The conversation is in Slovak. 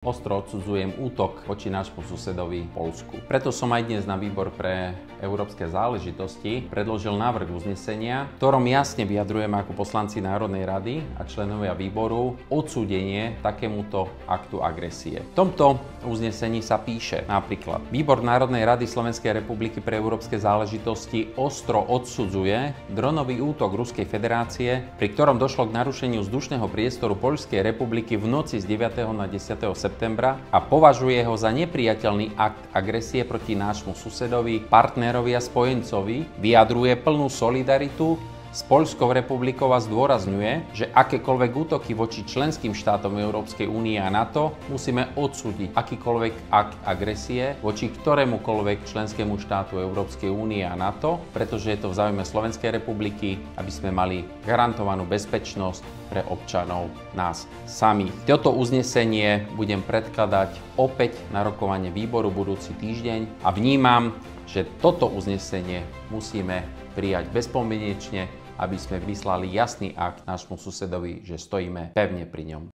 Ostro odsudzujem útok voči nášmu susedovi Poľsku. Preto som aj dnes na výbor pre európske záležitosti predložil návrh uznesenia, v ktorom jasne vyjadrujeme ako poslanci Národnej rady a členovia výboru odsúdenie takémuto aktu agresie. V tomto uznesení sa píše napríklad: Výbor Národnej rady Slovenskej republiky pre európske záležitosti ostro odsudzuje dronový útok Ruskej federácie, pri ktorom došlo k narušeniu vzdušného priestoru Poľskej republiky v noci z 9. na 10. septembra a považuje ho za neprijateľný akt agresie proti nášmu susedovi, partnerovi a spojencovi, vyjadruje plnú solidaritu s Poľskou republikou a zdôrazňuje, že akékoľvek útoky voči členským štátom Európskej únie a NATO musíme odsúdiť akýkoľvek akt agresie voči ktorémukoľvek členskému štátu Európskej únie a NATO, pretože je to v záujme Slovenskej republiky, aby sme mali garantovanú bezpečnosť pre občanov nás samých. Toto uznesenie budem predkladať opäť na rokovanie výboru budúci týždeň a vnímam, že toto uznesenie musíme prijať bezpodmienečne, aby sme vyslali jasný akt nášmu susedovi, že stojíme pevne pri ňom.